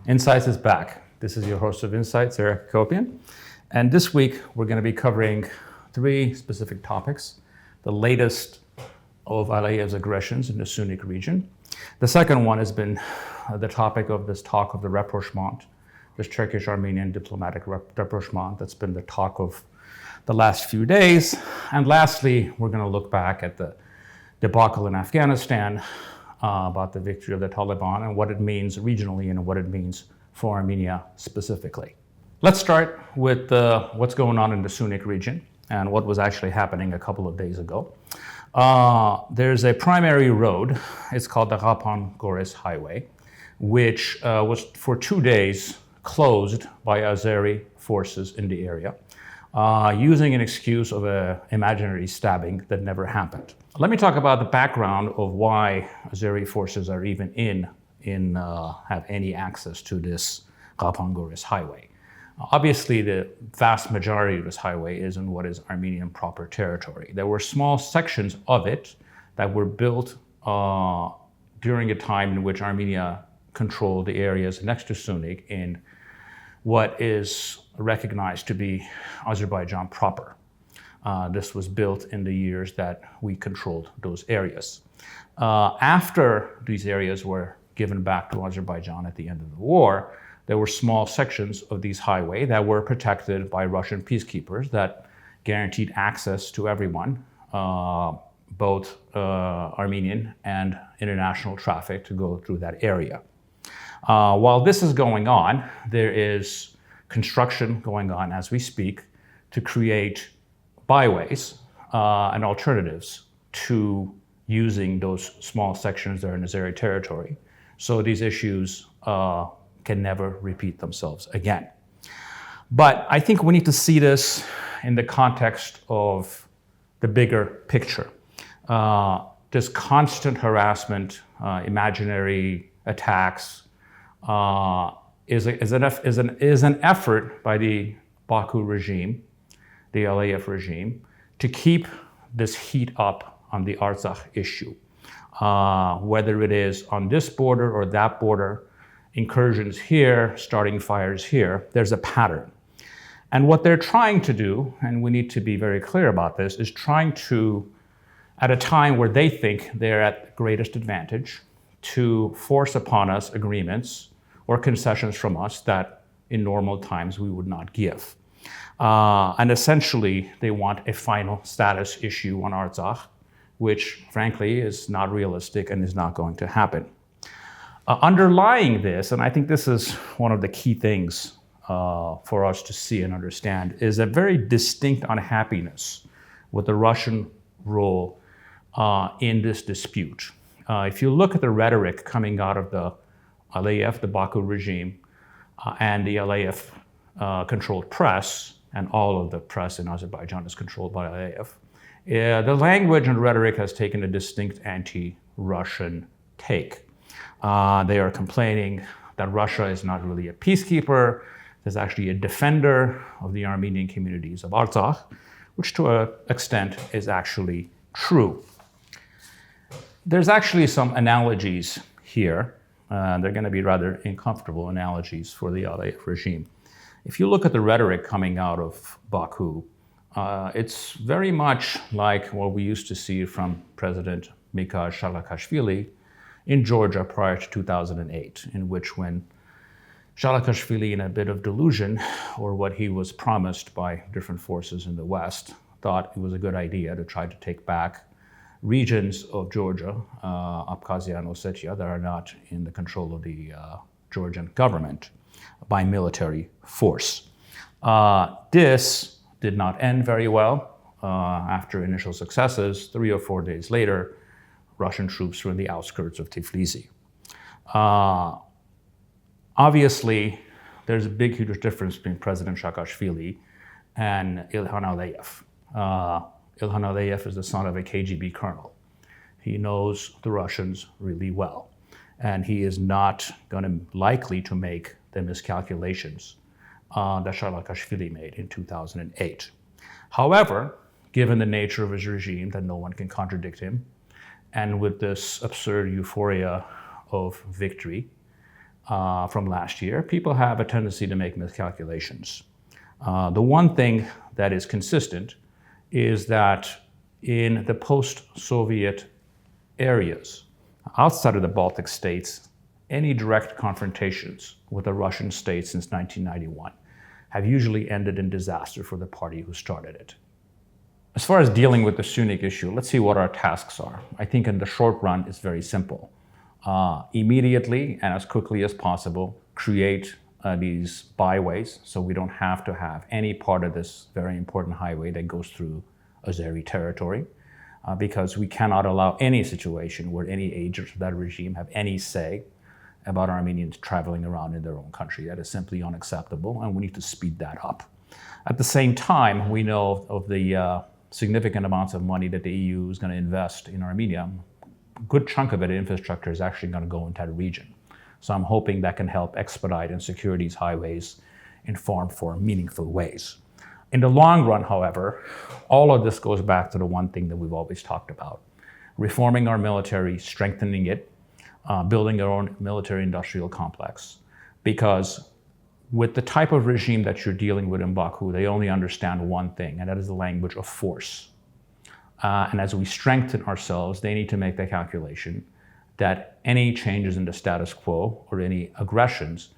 Insights is back. This is your host of Insights, Eric Hacopian. And this week, we're going to be covering three specific topics. The latest of Aliyev's aggressions in the Sunni region. The second one has been the topic of this talk of the rapprochement, this Turkish-Armenian diplomatic rapprochement that's been the talk of the last few days. And lastly, we're going to look back at the debacle in Afghanistan, about the victory of the Taliban and what it means regionally and what it means for Armenia specifically. Let's start with what's going on in the Sunni region and what was actually happening a couple of days ago. There's a primary road, it's called the Ghapan-Goris Highway, which was for 2 days closed by Azeri forces in the area, using an excuse of an imaginary stabbing that never happened. Let me talk about the background of why Azeri forces are even have any access to this Ghapan-Goris Highway. Obviously, the vast majority of this highway is in what is Armenian proper territory. There were small sections of it that were built during a time in which Armenia controlled the areas next to Sunik in what is recognized to be Azerbaijan proper. This was built in the years that we controlled those areas. After these areas were given back to Azerbaijan at the end of the war, there were small sections of these highway that were protected by Russian peacekeepers that guaranteed access to everyone, both Armenian and international traffic to go through that area. While this is going on, there is construction going on as we speak to create byways and alternatives to using those small sections that are in Azeri territory. So these issues can never repeat themselves again. But I think we need to see this in the context of the bigger picture. This constant harassment, imaginary attacks, is an effort by the Baku regime, the Aliyev regime, to keep this heat up on the Artsakh issue. Whether it is on this border or that border, incursions here, starting fires here, there's a pattern. And what they're trying to do, and we need to be very clear about this, is trying to, at a time where they think they're at the greatest advantage, to force upon us agreements or concessions from us that in normal times we would not give. And essentially, they want a final status issue on Artsakh, which frankly is not realistic and is not going to happen. Underlying this, and I think this is one of the key things for us to see and understand, is a very distinct unhappiness with the Russian role in this dispute. If you look at the rhetoric coming out of the Aliyev, the Baku regime, and the Aliyev controlled press, and all of the press in Azerbaijan is controlled by Aliyev, the language and rhetoric has taken a distinct anti-Russian take. They are complaining that Russia is not really a peacekeeper, there's actually a defender of the Armenian communities of Artsakh, which to an extent is actually true. There's actually some analogies here. They're going to be rather uncomfortable analogies for the Aliyev regime. If you look at the rhetoric coming out of Baku, it's very much like what we used to see from President Mikhail Saakashvili in Georgia prior to 2008, in which when Saakashvili, in a bit of delusion, or what he was promised by different forces in the West, thought it was a good idea to try to take back regions of Georgia, Abkhazia and Ossetia, that are not in the control of the Georgian government by military force. This did not end very well. After initial successes, 3 or 4 days later, Russian troops were in the outskirts of Tiflis. Obviously, there's a big, huge difference between President Saakashvili and Ilham Aliyev. Ilham Aliyev is the son of a KGB colonel. He knows the Russians really well, and he is not likely to make the miscalculations that Saakashvili made in 2008. However, given the nature of his regime, that no one can contradict him, and with this absurd euphoria of victory, from last year, people have a tendency to make miscalculations. The one thing that is consistent is that in the post-Soviet areas, outside of the Baltic states, any direct confrontations with the Russian state since 1991 have usually ended in disaster for the party who started it. As far as dealing with the Sunni issue, let's see what our tasks are. I think in the short run, it's very simple. Immediately and as quickly as possible, create these byways so we don't have to have any part of this very important highway that goes through Azeri territory, because we cannot allow any situation where any agents of that regime have any say about Armenians traveling around in their own country. That is simply unacceptable, and we need to speed that up. At the same time, we know of the significant amounts of money that the EU is going to invest in Armenia. A good chunk of it, infrastructure, is actually going to go into that region. So I'm hoping that can help expedite and secure these highways in far more meaningful ways. In the long run, however, all of this goes back to the one thing that we've always talked about: reforming our military, strengthening it, building our own military-industrial complex. Because with the type of regime that you're dealing with in Baku, they only understand one thing, and that is the language of force. And as we strengthen ourselves, they need to make the calculation that any changes in the status quo or any aggressions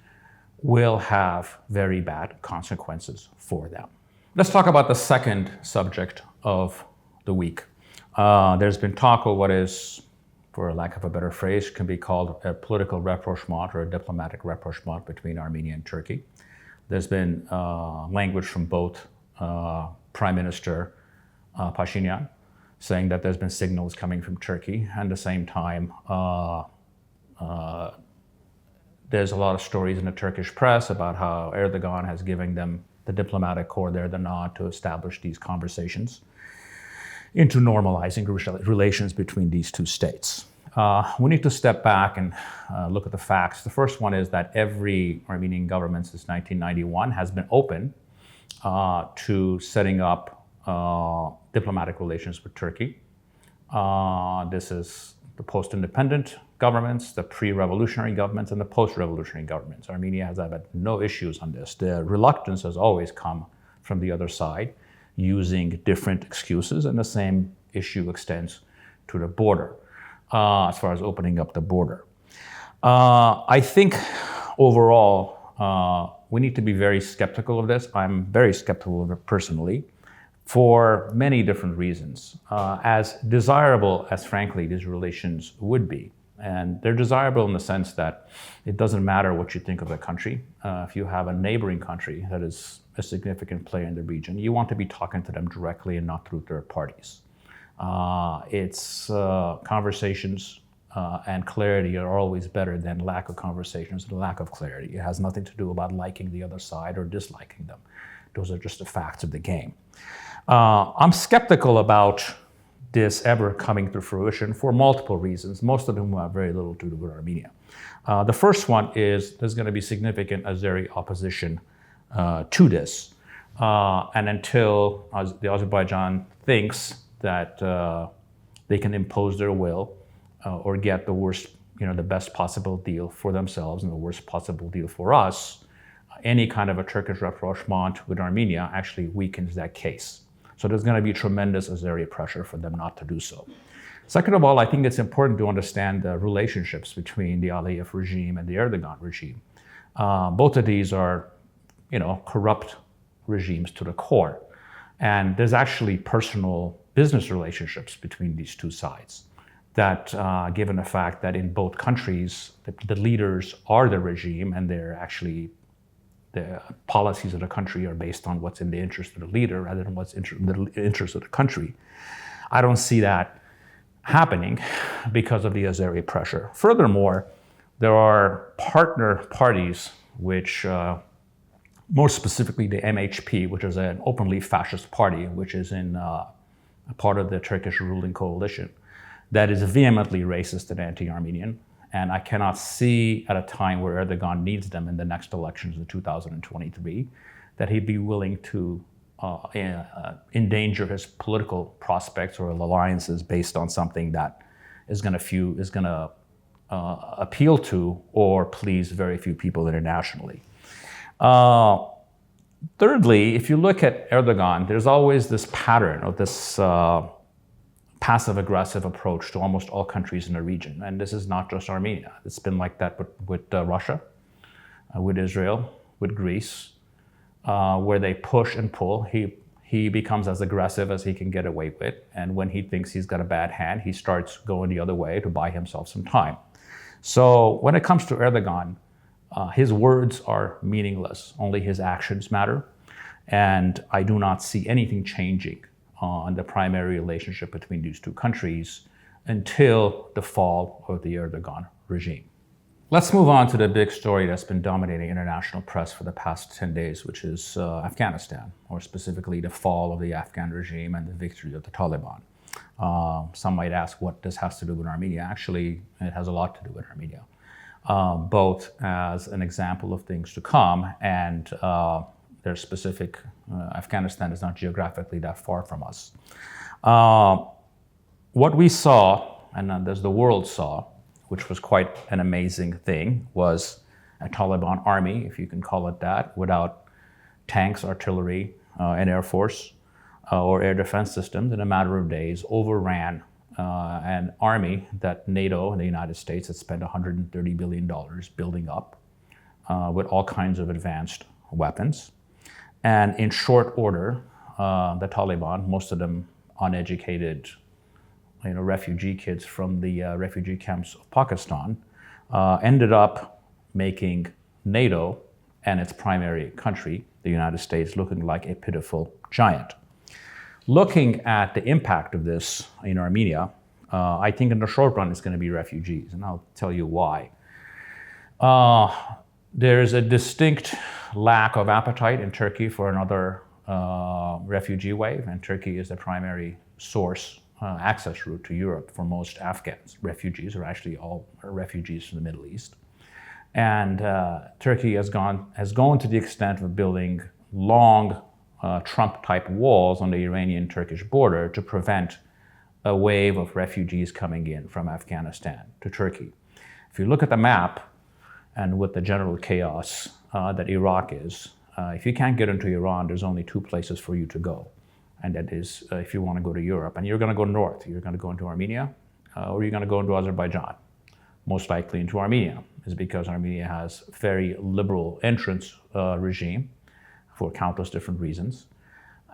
will have very bad consequences for them. Let's talk about the second subject of the week. There's been talk of what is, for lack of a better phrase, can be called a political rapprochement or a diplomatic rapprochement between Armenia and Turkey. There's been language from both Prime Minister Pashinyan saying that there's been signals coming from Turkey, and at the same time, there's a lot of stories in the Turkish press about how Erdogan has given them, the diplomatic corps there, the nod to establish these conversations into normalizing relations between these two states. We need to step back and look at the facts. The first one is that every Armenian government since 1991 has been open to setting up diplomatic relations with Turkey. This is the post-independent governments, the pre-revolutionary governments, and the post-revolutionary governments. Armenia has had no issues on this. The reluctance has always come from the other side, using different excuses, and the same issue extends to the border, as far as opening up the border. I think overall, we need to be very skeptical of this. I'm very skeptical of it personally, for many different reasons. As desirable as, frankly, these relations would be, and they're desirable in the sense that it doesn't matter what you think of the country. If you have a neighboring country that is a significant player in the region, you want to be talking to them directly and not through third parties. It's conversations and clarity are always better than lack of conversations and lack of clarity. It has nothing to do about liking the other side or disliking them. Those are just the facts of the game. I'm skeptical about this ever coming to fruition for multiple reasons, most of them have very little to do with Armenia. The first one is there's going to be significant Azeri opposition to this. And until the Azerbaijan thinks that they can impose their will or get the worst, the best possible deal for themselves and the worst possible deal for us, any kind of a Turkish rapprochement with Armenia actually weakens that case. So there's going to be tremendous Azeri pressure for them not to do so. Second of all, I think it's important to understand the relationships between the Aliyev regime and the Erdogan regime. Both of these are, corrupt regimes to the core. And there's actually personal business relationships between these two sides that, given the fact that in both countries, the leaders are the regime and they're actually the policies of the country are based on what's in the interest of the leader rather than what's in the interest of the country. I don't see that happening because of the Azeri pressure. Furthermore, there are partner parties which, more specifically the MHP, which is an openly fascist party, which is in a part of the Turkish ruling coalition, that is vehemently racist and anti-Armenian. And I cannot see at a time where Erdogan needs them in the next elections in 2023, that he'd be willing to endanger his political prospects or alliances based on something that is going to appeal to or please very few people internationally. Thirdly, if you look at Erdogan, there's always this pattern of this passive-aggressive approach to almost all countries in the region. And this is not just Armenia. It's been like that with Russia, with Israel, with Greece, where they push and pull. He becomes as aggressive as he can get away with. And when he thinks he's got a bad hand, he starts going the other way to buy himself some time. So when it comes to Erdogan, his words are meaningless. Only his actions matter. And I do not see anything changing on the primary relationship between these two countries until the fall of the Erdogan regime. Let's move on to the big story that's been dominating international press for the past 10 days, which is Afghanistan, or specifically the fall of the Afghan regime and the victory of the Taliban. Some might ask what this has to do with Armenia. Actually, it has a lot to do with Armenia, both as an example of things to come and their specific, Afghanistan is not geographically that far from us. What we saw, and as the world saw, which was quite an amazing thing, was a Taliban army, if you can call it that, without tanks, artillery, and air force, or air defense systems, in a matter of days, overran an army that NATO and the United States had spent $130 billion building up with all kinds of advanced weapons. And in short order, the Taliban, most of them uneducated, refugee kids from the refugee camps of Pakistan, ended up making NATO and its primary country, the United States, looking like a pitiful giant. Looking at the impact of this in Armenia, I think in the short run it's going to be refugees, and I'll tell you why. There's a distinct lack of appetite in Turkey for another refugee wave, and Turkey is the primary source, access route to Europe for most Afghans. Refugees are actually all refugees from the Middle East. And Turkey has gone to the extent of building long Trump-type walls on the Iranian-Turkish border to prevent a wave of refugees coming in from Afghanistan to Turkey. If you look at the map, and with the general chaos that Iraq is, if you can't get into Iran, there's only two places for you to go. And that is if you want to go to Europe. And you're going to go north. You're going to go into Armenia, or you're going to go into Azerbaijan. Most likely into Armenia, is because Armenia has a very liberal entrance regime for countless different reasons.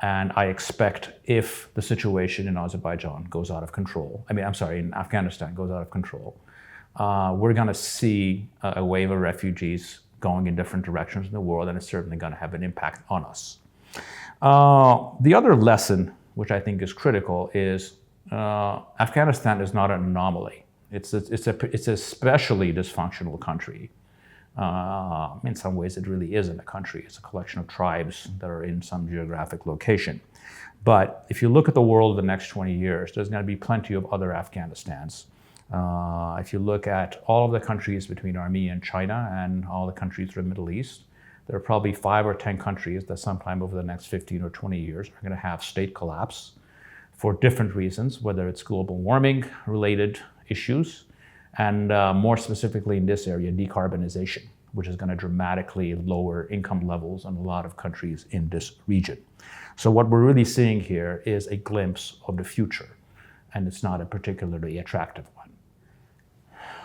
And I expect if the situation in Azerbaijan goes out of control, in Afghanistan goes out of control, we're going to see a wave of refugees going in different directions in the world, and it's certainly going to have an impact on us. The other lesson, which I think is critical, is Afghanistan is not an anomaly. It's a especially dysfunctional country. In some ways, it really isn't a country. It's a collection of tribes that are in some geographic location. But if you look at the world of the next 20 years, there's going to be plenty of other Afghanistans. If you look at all of the countries between Armenia and China and all the countries from the Middle East, there are probably 5 or 10 countries that sometime over the next 15 or 20 years are going to have state collapse for different reasons, whether it's global warming related issues, and more specifically in this area, decarbonization, which is going to dramatically lower income levels in a lot of countries in this region. So what we're really seeing here is a glimpse of the future, and it's not a particularly attractive one.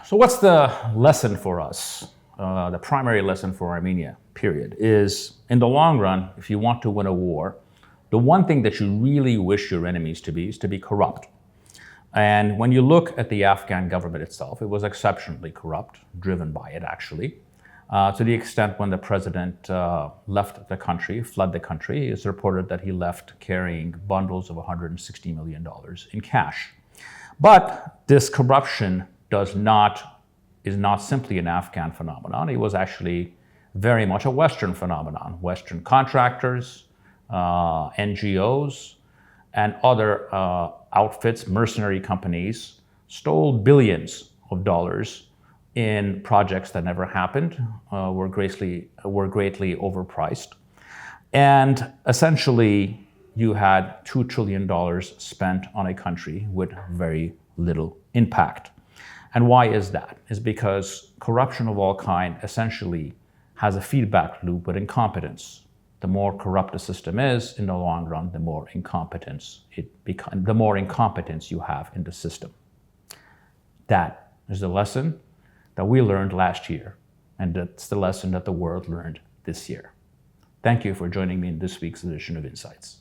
So what's the lesson for us? The primary lesson for Armenia, period, is in the long run, if you want to win a war, the one thing that you really wish your enemies to be is to be corrupt. And when you look at the Afghan government itself, it was exceptionally corrupt, driven by it actually, to the extent when the president left the country, fled the country, it's reported that he left carrying bundles of $160 million in cash. But this corruption is not simply an Afghan phenomenon. It was actually very much a Western phenomenon. Western contractors, NGOs, and other outfits, mercenary companies, stole billions of dollars in projects that never happened, were greatly overpriced. And essentially, you had $2 trillion spent on a country with very little impact. And why is that? It's because corruption of all kind essentially has a feedback loop with incompetence. The more corrupt the system is, in the long run, the more incompetence you have in the system. That is the lesson that we learned last year, and that's the lesson that the world learned this year. Thank you for joining me in this week's edition of Insights.